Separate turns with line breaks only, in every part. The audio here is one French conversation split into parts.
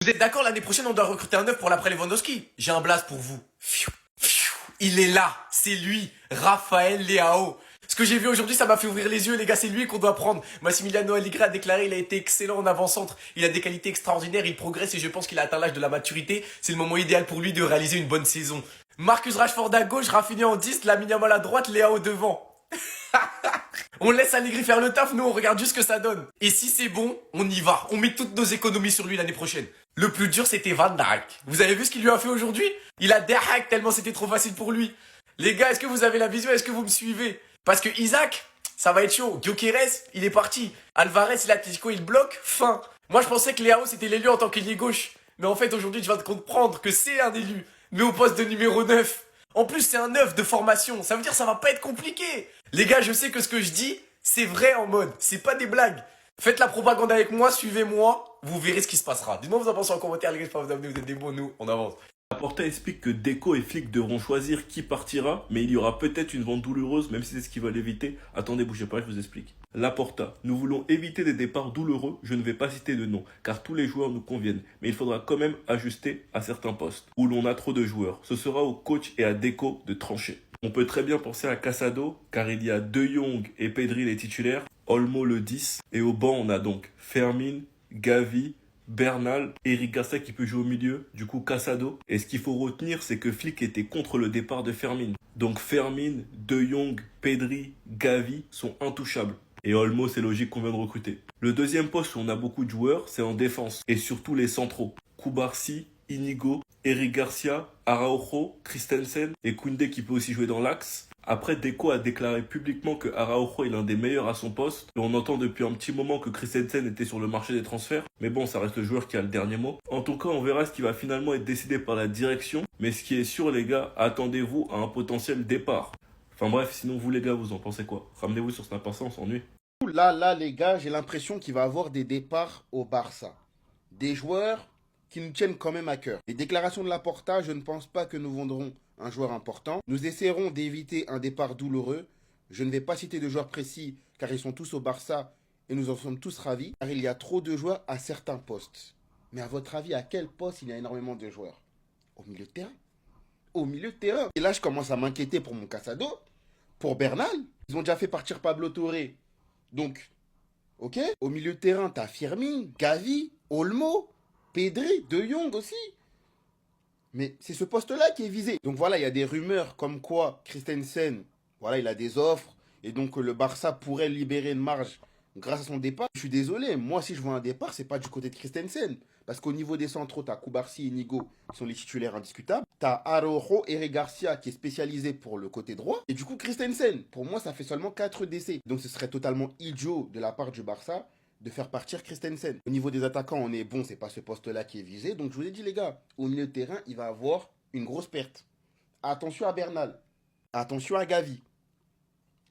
Vous êtes d'accord, l'année prochaine, on doit recruter un neuf pour l'après Lewandowski. J'ai un blast pour vous. Il est là, c'est lui, Raphaël Leao. Ce que j'ai vu aujourd'hui, ça m'a fait ouvrir les yeux, les gars, c'est lui qu'on doit prendre. Massimiliano Allegri a déclaré, il a été excellent en avant-centre, il a des qualités extraordinaires, il progresse et je pense qu'il a atteint l'âge de la maturité. C'est le moment idéal pour lui de réaliser une bonne saison. Marcus Rashford à gauche, Rafinha en 10, Lamine Yamal à droite, Leao devant. On laisse Allegri faire le taf, nous on regarde juste ce que ça donne. Et si c'est bon, on y va. On met toutes nos économies sur lui l'année prochaine. Le plus dur c'était Van Dijk. Vous avez vu ce qu'il lui a fait aujourd'hui? Il a derhack tellement c'était trop facile pour lui. Les gars, est-ce que vous avez la vision? Est-ce que vous me suivez? Parce que Isaac, ça va être chaud. Gyökeres, il est parti. Alvarez, l'Atlético, il bloque. Fin. Moi je pensais que Leao c'était l'élu en tant qu'ailier gauche. Mais en fait aujourd'hui tu vas te comprendre que c'est un élu. Mais au poste de numéro 9. En plus, c'est un 9 de formation. Ça veut dire que ça va pas être compliqué. Les gars, je sais que ce que je dis, c'est vrai en mode. C'est pas des blagues. Faites la propagande avec moi, suivez-moi. Vous verrez ce qui se passera. Dites-moi vous en pensez en commentaire, les gars. J'espère que vous amenez, vous êtes des bons, nous, on avance.
Laporta explique que Deco et Flick devront choisir qui partira, mais il y aura peut-être une vente douloureuse, même si c'est ce qu'ils veulent éviter. Attendez, bougez pas, je vous explique. Laporta, nous voulons éviter des départs douloureux, je ne vais pas citer de nom, car tous les joueurs nous conviennent, mais il faudra quand même ajuster à certains postes, où l'on a trop de joueurs. Ce sera au coach et à Deco de trancher. On peut très bien penser à Casado, car il y a De Jong et Pedri les titulaires, Olmo le 10, et au banc on a donc Fermin, Gavi, Bernal, Eric Garcia qui peut jouer au milieu, du coup Casado. Et ce qu'il faut retenir, c'est que Flick était contre le départ de Fermin. Donc Fermin, De Jong, Pedri, Gavi sont intouchables. Et Olmo, c'est logique qu'on vient de recruter. Le deuxième poste où on a beaucoup de joueurs, c'est en défense. Et surtout les centraux. Koubarsi, Inigo, Eric Garcia, Araujo, Christensen et Koundé qui peut aussi jouer dans l'axe. Après, Deco a déclaré publiquement que Araujo est l'un des meilleurs à son poste. Et on entend depuis un petit moment que Christensen était sur le marché des transferts. Mais bon, ça reste le joueur qui a le dernier mot. En tout cas, on verra ce qui va finalement être décidé par la direction. Mais ce qui est sûr, les gars, attendez-vous à un potentiel départ. Enfin bref, sinon vous les gars, vous en pensez quoi? Ramenez-vous sur Snap, on s'ennuie.
Là, les gars, j'ai l'impression qu'il va y avoir des départs au Barça. Des joueurs qui nous tiennent quand même à cœur. Les déclarations de Laporta, je ne pense pas que nous vendrons un joueur important. Nous essaierons d'éviter un départ douloureux. Je ne vais pas citer de joueurs précis car ils sont tous au Barça et nous en sommes tous ravis. Car il y a trop de joueurs à certains postes. Mais à votre avis, à quel poste il y a énormément de joueurs? Au milieu de terrain. Au milieu de terrain. Et là, je commence à m'inquiéter pour mon Casado, pour Bernal. Ils ont déjà fait partir Pablo Torre. Donc, ok. Au milieu de terrain, t'as Firmin, Gavi, Olmo, Pedri, De Jong aussi. Mais c'est ce poste-là qui est visé. Donc voilà, il y a des rumeurs comme quoi Christensen, voilà, il a des offres. Et donc le Barça pourrait libérer une marge grâce à son départ. Je suis désolé, moi si je vois un départ, c'est pas du côté de Christensen. Parce qu'au niveau des centraux, t'as Koubarsi et Nigo qui sont les titulaires indiscutables. T'as Araujo et Eric Garcia qui est spécialisé pour le côté droit. Et du coup Christensen, pour moi ça fait seulement 4 décès. Donc ce serait totalement idiot de la part du Barça de faire partir Christensen. Au niveau des attaquants, on est bon, c'est pas ce poste-là qui est visé. Donc je vous ai dit les gars, au milieu de terrain, il va avoir une grosse perte. Attention à Bernal. Attention à Gavi.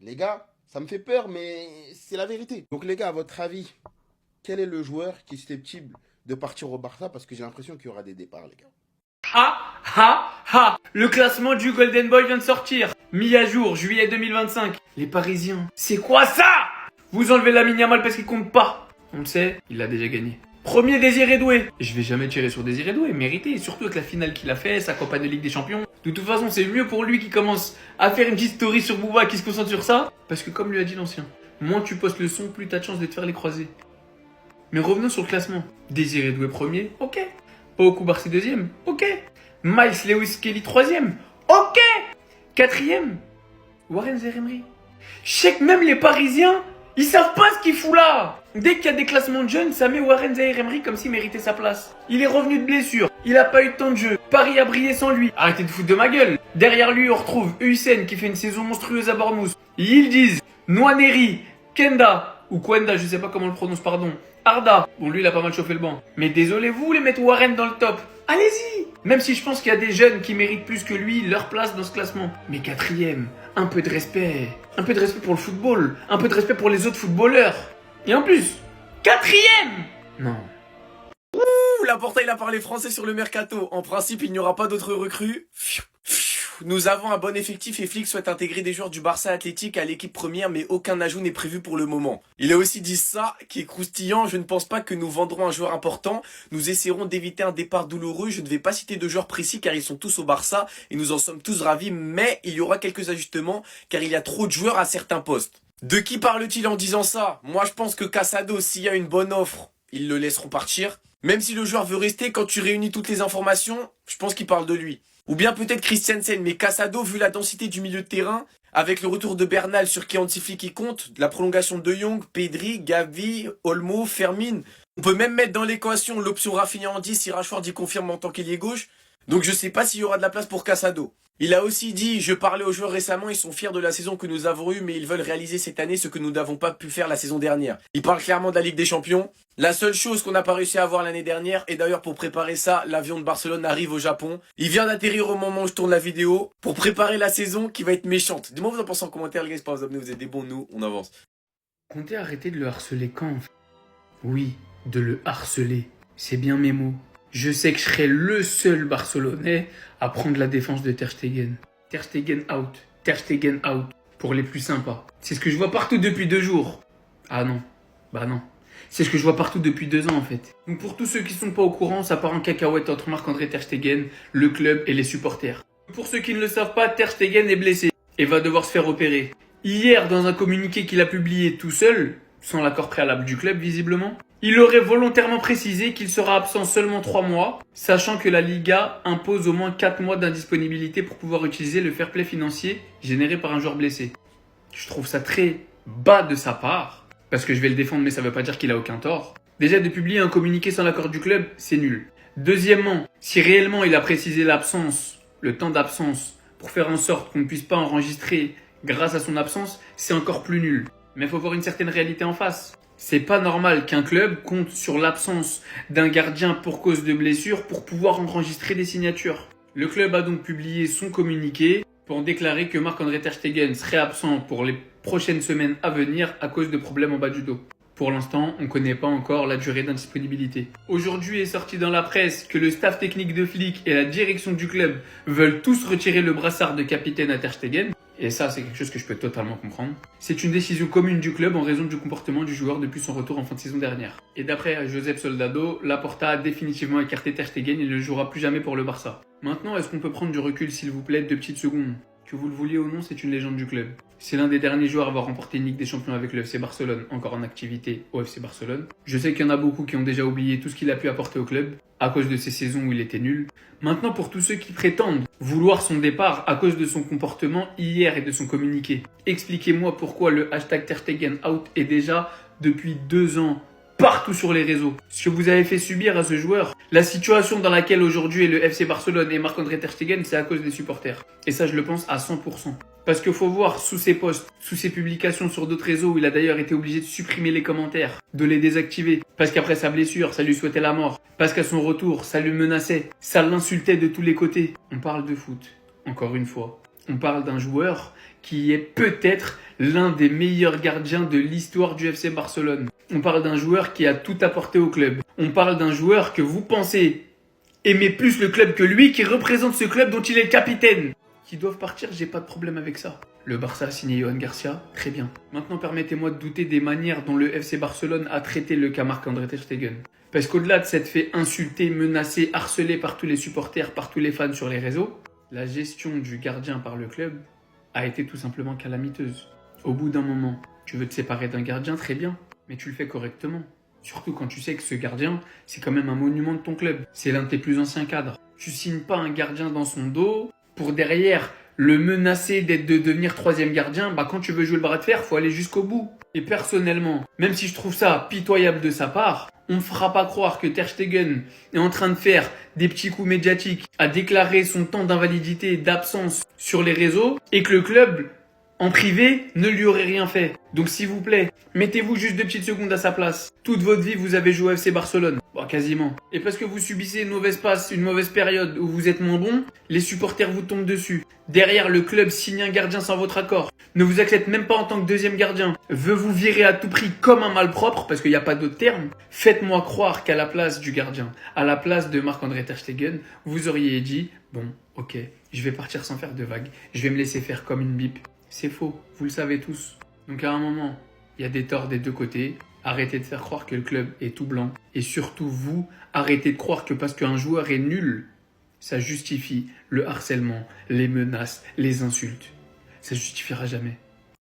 Les gars, ça me fait peur, mais c'est la vérité. Donc les gars, à votre avis, quel est le joueur qui est susceptible de partir au Barça? Parce que j'ai l'impression qu'il y aura des départs, les gars.
Le classement du Golden Boy vient de sortir. Mis à jour, juillet 2025. Les Parisiens. C'est quoi ça? Vous enlevez Lamine Yamal parce qu'il compte pas. On le sait, il a déjà gagné. Premier Désiré Doué. Je vais jamais tirer sur Désiré Doué, mérité. Surtout avec la finale qu'il a fait, sa campagne de Ligue des Champions. De toute façon, c'est mieux pour lui qui commence à faire une petite story sur Bouba, qui se concentre sur ça. Parce que comme lui a dit l'ancien, moins tu postes le son, plus t'as de chance de te faire les croisés. Mais revenons sur le classement. Désiré Doué premier, ok. Pau Koubarsi deuxième, ok. Miles Lewis Kelly troisième, ok. Quatrième, Warren Zaïre-Emery. Je sais que même les Parisiens, ils savent pas ce qu'il fout là. Dès qu'il y a des classements de jeunes, ça met Warren Zaïre-Emery comme s'il méritait sa place. Il est revenu de blessure, il a pas eu de temps de jeu. Paris a brillé sans lui. Arrêtez de foutre de ma gueule. Derrière lui, on retrouve Hussein qui fait une saison monstrueuse à Bournemouth. Yildiz, Nwaneri, Kenda, ou Kwenda, je sais pas comment on le prononce, pardon. Arda, bon lui il a pas mal chauffé le banc. Mais désolé vous les mettre Warren dans le top. Allez-y. Même si je pense qu'il y a des jeunes qui méritent plus que lui leur place dans ce classement. Mais quatrième, un peu de respect. Un peu de respect pour le football. Un peu de respect pour les autres footballeurs. Et en plus, quatrième. Non.
Ouh, Laporta il a parlé français sur le mercato. En principe, il n'y aura pas d'autres recrues. Nous avons un bon effectif et Flick souhaite intégrer des joueurs du Barça Athletic à l'équipe première, mais aucun ajout n'est prévu pour le moment. Il a aussi dit ça, qui est croustillant, je ne pense pas que nous vendrons un joueur important. Nous essaierons d'éviter un départ douloureux. Je ne vais pas citer de joueurs précis car ils sont tous au Barça et nous en sommes tous ravis, mais il y aura quelques ajustements car il y a trop de joueurs à certains postes. De qui parle-t-il en disant ça? Moi je pense que Casado, s'il y a une bonne offre, ils le laisseront partir. Même si le joueur veut rester, quand tu réunis toutes les informations, je pense qu'il parle de lui. Ou bien peut-être Christiansen, mais Casado, vu la densité du milieu de terrain, avec le retour de Bernal sur qui Hansi Flick qui compte, la prolongation de Jong, Pedri, Gavi, Olmo, Fermin. On peut même mettre dans l'équation l'option Rafinha en 10 si Rashford y confirme en tant qu'ailier gauche. Donc je sais pas s'il y aura de la place pour Casado. Il a aussi dit, je parlais aux joueurs récemment, ils sont fiers de la saison que nous avons eue, mais ils veulent réaliser cette année ce que nous n'avons pas pu faire la saison dernière. Il parle clairement de la Ligue des Champions. La seule chose qu'on n'a pas réussi à avoir l'année dernière, et d'ailleurs pour préparer ça, l'avion de Barcelone arrive au Japon. Il vient d'atterrir au moment où je tourne la vidéo, pour préparer la saison qui va être méchante. Dis-moi vous en pensez en commentaire les gars, c'est pas vous abonner, vous êtes des bons, nous, on avance.
Comptez arrêter de le harceler quand? Oui, de le harceler. C'est bien mes mots. Je sais que je serai le seul Barcelonais à prendre la défense de Ter Stegen. Ter Stegen out. Ter Stegen out. Pour les plus sympas. C'est ce que je vois partout depuis 2 jours. Ah non. Bah non. C'est ce que je vois partout depuis 2 ans en fait. Donc pour tous ceux qui sont pas au courant, ça part en cacahuète entre Marc-André Ter Stegen, le club et les supporters. Pour ceux qui ne le savent pas, Ter Stegen est blessé et va devoir se faire opérer. Hier, dans un communiqué qu'il a publié tout seul, sans l'accord préalable du club visiblement, il aurait volontairement précisé qu'il sera absent seulement 3 mois, sachant que la Liga impose au moins 4 mois d'indisponibilité pour pouvoir utiliser le fair play financier généré par un joueur blessé. Je trouve ça très bas de sa part, parce que je vais le défendre mais ça veut pas dire qu'il a aucun tort. Déjà de publier un communiqué sans l'accord du club, c'est nul. Deuxièmement, si réellement il a précisé l'absence, le temps d'absence, pour faire en sorte qu'on ne puisse pas enregistrer grâce à son absence, c'est encore plus nul. Mais il faut voir une certaine réalité en face. C'est pas normal qu'un club compte sur l'absence d'un gardien pour cause de blessure pour pouvoir enregistrer des signatures. Le club a donc publié son communiqué pour déclarer que Marc-André Ter Stegen serait absent pour les prochaines semaines à venir à cause de problèmes en bas du dos. Pour l'instant, on ne connaît pas encore la durée d'indisponibilité. Aujourd'hui est sorti dans la presse que le staff technique de Flick et la direction du club veulent tous retirer le brassard de capitaine à Ter Stegen. Et ça, c'est quelque chose que je peux totalement comprendre. C'est une décision commune du club en raison du comportement du joueur depuis son retour en fin de saison dernière. Et d'après Josep Soldado, Laporta a définitivement écarté Ter Stegen et il ne jouera plus jamais pour le Barça. Maintenant, est-ce qu'on peut prendre du recul s'il vous plaît, 2 petites secondes? Que vous le vouliez ou non, c'est une légende du club. C'est l'un des derniers joueurs à avoir remporté une Ligue des Champions avec le FC Barcelone, encore en activité au FC Barcelone. Je sais qu'il y en a beaucoup qui ont déjà oublié tout ce qu'il a pu apporter au club, à cause de ces saisons où il était nul. Maintenant, pour tous ceux qui prétendent vouloir son départ à cause de son comportement hier et de son communiqué, expliquez-moi pourquoi le hashtag Ter Stegen out est déjà, depuis 2 ans, partout sur les réseaux. Ce que vous avez fait subir à ce joueur, la situation dans laquelle aujourd'hui est le FC Barcelone et Marc-André Ter Stegen, c'est à cause des supporters. Et ça, je le pense à 100%. Parce qu'il faut voir sous ses posts, sous ses publications sur d'autres réseaux où il a d'ailleurs été obligé de supprimer les commentaires, de les désactiver. Parce qu'après sa blessure, ça lui souhaitait la mort. Parce qu'à son retour, ça lui menaçait. Ça l'insultait de tous les côtés. On parle de foot, encore une fois. On parle d'un joueur qui est peut-être l'un des meilleurs gardiens de l'histoire du FC Barcelone. On parle d'un joueur qui a tout apporté au club. On parle d'un joueur que vous pensez aimer plus le club que lui, qui représente ce club dont il est le capitaine. Qui doivent partir, j'ai pas de problème avec ça. Le Barça a signé Johan Garcia, très bien. Maintenant, permettez-moi de douter des manières dont le FC Barcelone a traité le cas Marc-André Ter Stegen. Parce qu'au-delà de s'être fait insulter, menacer, harceler par tous les supporters, par tous les fans sur les réseaux, la gestion du gardien par le club a été tout simplement calamiteuse. Au bout d'un moment, tu veux te séparer d'un gardien, très bien, mais tu le fais correctement. Surtout quand tu sais que ce gardien, c'est quand même un monument de ton club. C'est l'un de tes plus anciens cadres. Tu signes pas un gardien dans son dos pour derrière le menacer de devenir 3e gardien. Bah quand tu veux jouer le bras de fer, faut aller jusqu'au bout. Et personnellement, même si je trouve ça pitoyable de sa part, on ne fera pas croire que Ter Stegen est en train de faire des petits coups médiatiques, à déclarer son temps d'invalidité et d'absence sur les réseaux, et que le club, en privé, ne lui aurait rien fait. Donc s'il vous plaît, mettez-vous juste 2 petites secondes à sa place. Toute votre vie, vous avez joué au FC Barcelone. Bon, quasiment. Et parce que vous subissez une mauvaise passe, une mauvaise période où vous êtes moins bon, les supporters vous tombent dessus. Derrière, le club signe un gardien sans votre accord. Ne vous accepte même pas en tant que deuxième gardien. Veut vous virer à tout prix comme un malpropre, parce qu'il n'y a pas d'autre terme. Faites-moi croire qu'à la place du gardien, à la place de Marc-André Ter Stegen, vous auriez dit « Bon, ok, je vais partir sans faire de vagues. Je vais me laisser faire comme une bip. » C'est faux, vous le savez tous. Donc à un moment, il y a des torts des deux côtés. Arrêtez de faire croire que le club est tout blanc. Et surtout vous, arrêtez de croire que parce qu'un joueur est nul, ça justifie le harcèlement, les menaces, les insultes. Ça justifiera jamais.